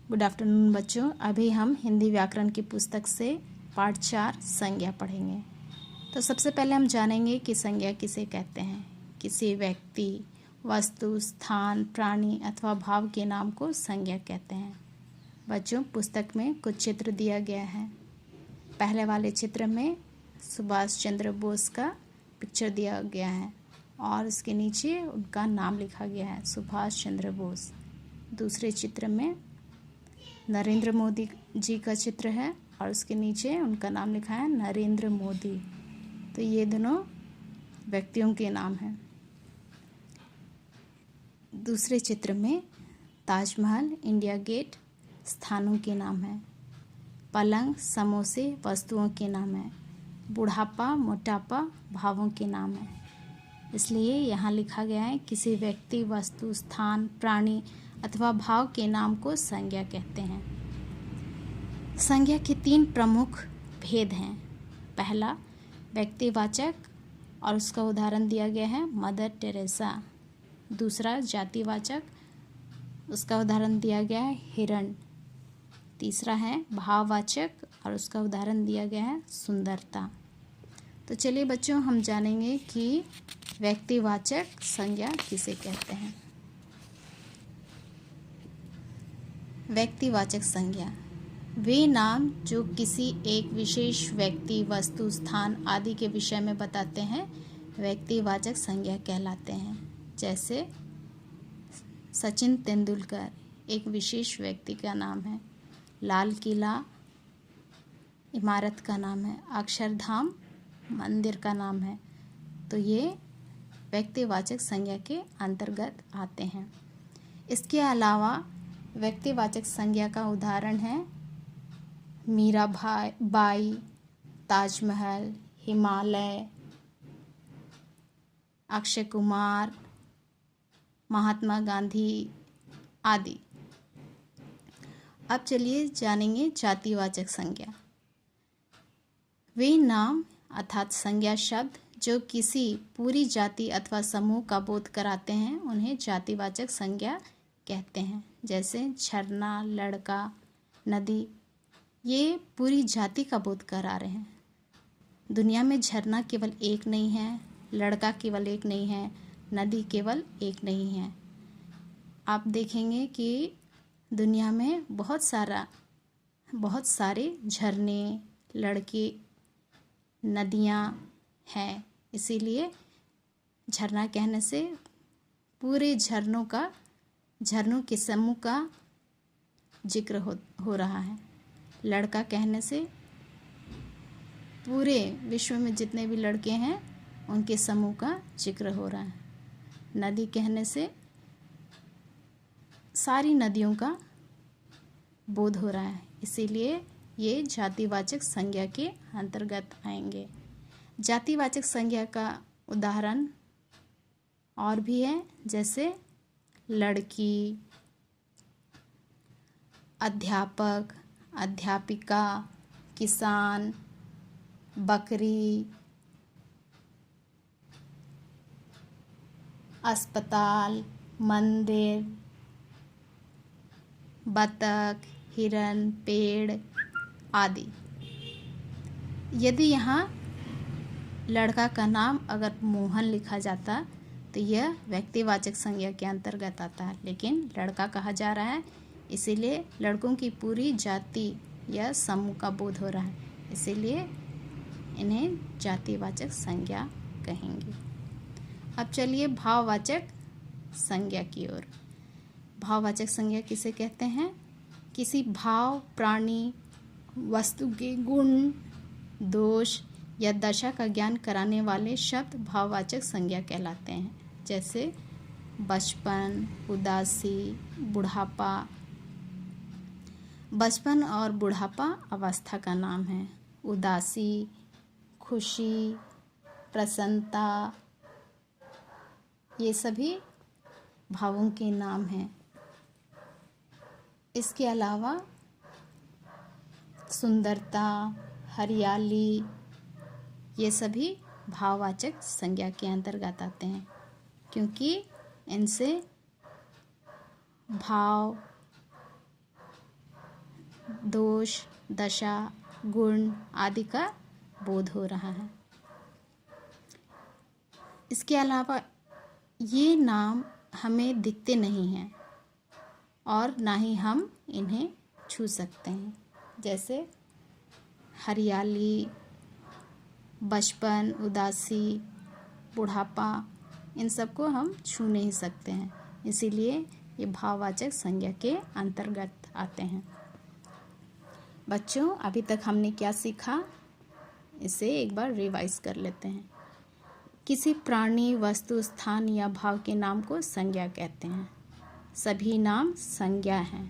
Good afternoon बच्चों। अभी हम हिंदी व्याकरण की पुस्तक से पाठ 4 संज्ञा पढ़ेंगे। तो सबसे पहले हम जानेंगे कि संज्ञा किसे कहते हैं। किसी व्यक्ति, वस्तु, स्थान, प्राणी अथवा भाव के नाम को संज्ञा कहते हैं। बच्चों, पुस्तक में कुछ चित्र दिया गया है। पहले वाले चित्र में सुभाष चंद्र बोस का पिक्चर दिया गया है और उसके नीचे उनका नाम लिखा गया है, सुभाष चंद्र बोस। दूसरे चित्र में नरेंद्र मोदी जी का चित्र है और उसके नीचे उनका नाम लिखा है नरेंद्र मोदी। तो ये दोनों व्यक्तियों के नाम हैं। दूसरे चित्र में ताजमहल, इंडिया गेट स्थानों के नाम हैं। पलंग, समोसे वस्तुओं के नाम हैं। बुढ़ापा, मोटापा भावों के नाम हैं। इसलिए यहाँ लिखा गया है किसी व्यक्ति, वस्तु, स्थान, प्राणी अथवा भाव के नाम को संज्ञा कहते हैं। संज्ञा के 3 प्रमुख भेद हैं। पहला व्यक्तिवाचक और उसका उदाहरण दिया गया है मदर टेरेसा। दूसरा जातिवाचक, उसका उदाहरण दिया गया है हिरण। तीसरा है भाववाचक और उसका उदाहरण दिया गया है सुंदरता। तो चलिए बच्चों, हम जानेंगे कि व्यक्तिवाचक संज्ञा किसे कहते हैं। व्यक्तिवाचक संज्ञा वे नाम जो किसी एक विशेष व्यक्ति, वस्तु, स्थान आदि के विषय में बताते हैं व्यक्तिवाचक संज्ञा कहलाते हैं। जैसे सचिन तेंदुलकर एक विशेष व्यक्ति का नाम है। लाल किला इमारत का नाम है। अक्षरधाम मंदिर का नाम है। तो ये व्यक्तिवाचक संज्ञा के अंतर्गत आते हैं। इसके अलावा व्यक्तिवाचक संज्ञा का उदाहरण है मीराबाई, ताजमहल, हिमालय, अक्षय कुमार, महात्मा गांधी आदि। अब चलिए जानेंगे जातिवाचक संज्ञा। वे नाम अर्थात संज्ञा शब्द जो किसी पूरी जाति अथवा समूह का बोध कराते हैं उन्हें जातिवाचक संज्ञा कहते हैं। जैसे झरना, लड़का, नदी, ये पूरी जाति का बोध करा रहे हैं। दुनिया में झरना केवल एक नहीं है, लड़का केवल एक नहीं है, नदी केवल एक नहीं है। आप देखेंगे कि दुनिया में बहुत सारे झरने, लड़के, नदियाँ हैं। इसीलिए झरना कहने से पूरे झरनों के समूह का जिक्र हो रहा है। लड़का कहने से पूरे विश्व में जितने भी लड़के हैं उनके समूह का जिक्र हो रहा है। नदी कहने से सारी नदियों का बोध हो रहा है। इसीलिए ये जातिवाचक संज्ञा के अंतर्गत आएंगे। जातिवाचक संज्ञा का उदाहरण और भी है, जैसे लड़की, अध्यापक, अध्यापिका, किसान, बकरी, अस्पताल, मंदिर, बतख, हिरन, पेड़ आदि। यदि यहाँ लड़का का नाम अगर मोहन लिखा जाता तो यह व्यक्तिवाचक संज्ञा के अंतर्गत आता है, लेकिन लड़का कहा जा रहा है इसीलिए लड़कों की पूरी जाति या समूह का बोध हो रहा है, इसीलिए इन्हें जातिवाचक संज्ञा कहेंगे। अब चलिए भाववाचक संज्ञा की ओर। भाववाचक संज्ञा किसे कहते हैं? किसी भाव, प्राणी, वस्तु के गुण, दोष या दशा का ज्ञान कराने वाले शब्द भाववाचक संज्ञा कहलाते हैं। जैसे बचपन, उदासी, बुढ़ापा। बचपन और बुढ़ापा अवस्था का नाम है। उदासी खुशी, प्रसन्नता, ये सभी भावों के नाम हैं। इसके अलावा सुंदरता, हरियाली, ये सभी भाववाचक संज्ञा के अंतर्गत आते हैं, क्योंकि इनसे भाव दोष, दशा, गुण आदि का बोध हो रहा है। इसके अलावा ये नाम हमें दिखते नहीं हैं और ना ही हम इन्हें छू सकते हैं, जैसे हरियाली, बचपन, उदासी, बुढ़ापा, इन सबको हम छू नहीं सकते हैं, इसीलिए ये भाववाचक संज्ञा के अंतर्गत आते हैं। बच्चों, अभी तक हमने क्या सीखा, इसे एक बार रिवाइज कर लेते हैं। किसी प्राणी, वस्तु, स्थान या भाव के नाम को संज्ञा कहते हैं। सभी नाम संज्ञा हैं।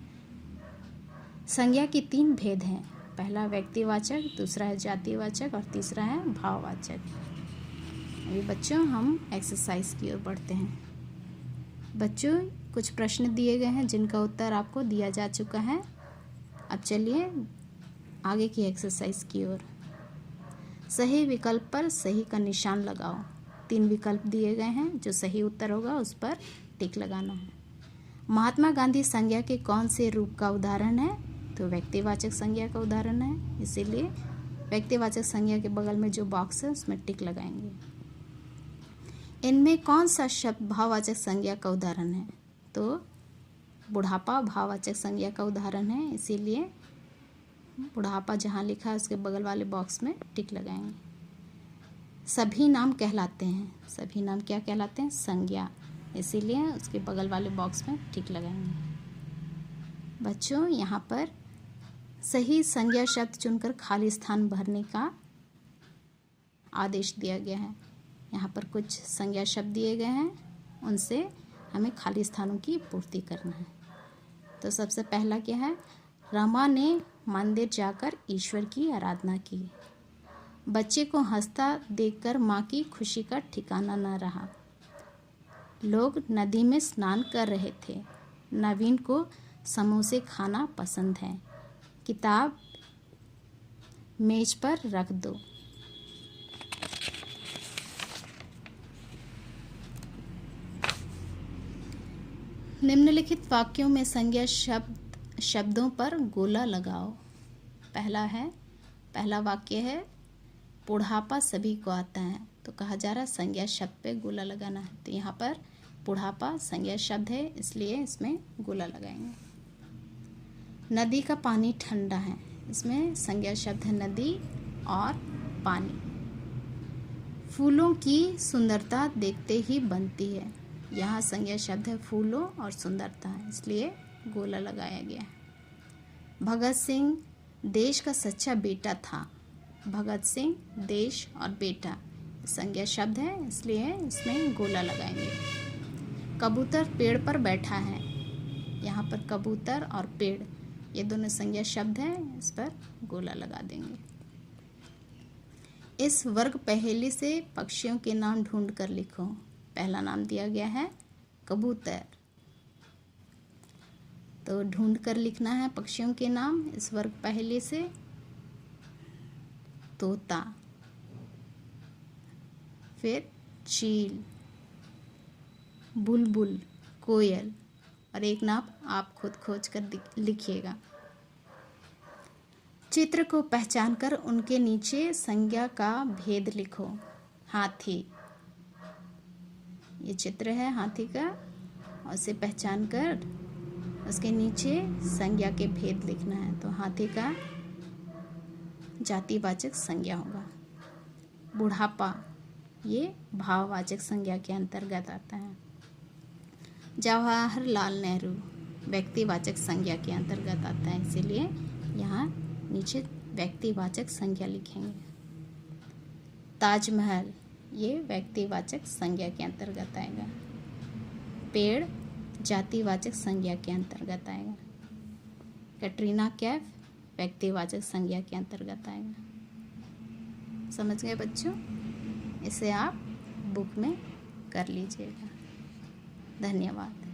संज्ञा के 3 भेद हैं। पहला व्यक्तिवाचक, दूसरा है जातिवाचक और तीसरा है भाववाचक। अभी बच्चों हम एक्सरसाइज की ओर बढ़ते हैं। बच्चों, कुछ प्रश्न दिए गए हैं जिनका उत्तर आपको दिया जा चुका है। अब चलिए आगे की एक्सरसाइज की ओर। सही विकल्प पर सही का निशान लगाओ। 3 विकल्प दिए गए हैं, जो सही उत्तर होगा उस पर टिक लगाना है। महात्मा गांधी संज्ञा के कौन से रूप का उदाहरण है? तो व्यक्तिवाचक संज्ञा का उदाहरण है, इसीलिए व्यक्तिवाचक संज्ञा के बगल में जो बॉक्स है उसमें टिक लगाएंगे। इनमें कौन सा शब्द भाववाचक संज्ञा का उदाहरण है? तो बुढ़ापा भाववाचक संज्ञा का उदाहरण है, इसीलिए बुढ़ापा जहाँ लिखा है उसके बगल वाले बॉक्स में टिक लगाएंगे। सभी नाम कहलाते हैं। सभी नाम क्या कहलाते हैं? संज्ञा, इसीलिए उसके बगल वाले बॉक्स में टिक लगाएंगे। बच्चों, यहाँ पर सही संज्ञा शब्द चुनकर खाली स्थान भरने का आदेश दिया गया है। यहाँ पर कुछ संज्ञा शब्द दिए गए हैं, उनसे हमें खाली स्थानों की पूर्ति करना है। तो सबसे पहला क्या है? रमा ने मंदिर जाकर ईश्वर की आराधना की। बच्चे को हंसता देखकर माँ की खुशी का ठिकाना न रहा। लोग नदी में स्नान कर रहे थे। नवीन को समोसे खाना पसंद है। किताब मेज पर रख दो। निम्नलिखित वाक्यों में संज्ञा शब्दों पर गोला लगाओ। पहला वाक्य है बुढ़ापा सभी को आता है, तो कहा जा रहा है संज्ञा शब्द पे गोला लगाना है। तो यहाँ पर बुढ़ापा संज्ञा शब्द है, इसलिए इसमें गोला लगाएंगे। नदी का पानी ठंडा है, इसमें संज्ञा शब्द है नदी और पानी। फूलों की सुंदरता देखते ही बनती है, यहाँ संज्ञा शब्द है फूलों और सुंदरता है, इसलिए गोला लगाया गया है। भगत सिंह देश का सच्चा बेटा था। भगत सिंह देश और बेटा संज्ञा शब्द है, इसलिए इसमें गोला लगाएंगे। कबूतर पेड़ पर बैठा है, यहाँ पर कबूतर और पेड़ ये दोनों संज्ञा शब्द हैं, इस पर गोला लगा देंगे। इस वर्ग पहेली से पक्षियों के नाम ढूंढ कर लिखो। पहला नाम दिया गया है कबूतर, तो ढूंढ कर लिखना है पक्षियों के नाम इस वर्ग पहेली से। तोता, फिर चील, बुलबुल, कोयल, और एक नाम आप खुद खोज कर लिखिएगा। चित्र को पहचान कर उनके नीचे संज्ञा का भेद लिखो। हाथी, ये चित्र है हाथी का, और उसे पहचान कर उसके नीचे संज्ञा के भेद लिखना है। तो हाथी का जातिवाचक संज्ञा होगा। बुढ़ापा ये भाववाचक संज्ञा के अंतर्गत आता है। जवाहरलाल नेहरू व्यक्तिवाचक संज्ञा के अंतर्गत आता है, इसीलिए यहाँ नीचे व्यक्तिवाचक संज्ञा लिखेंगे। ताजमहल ये व्यक्तिवाचक संज्ञा के अंतर्गत आएगा। पेड़ जातिवाचक संज्ञा के अंतर्गत आएगा। कैटरीना कैफ व्यक्तिवाचक संज्ञा के अंतर्गत आएगा। समझ गए बच्चों? इसे आप बुक में कर लीजिएगा। धन्यवाद।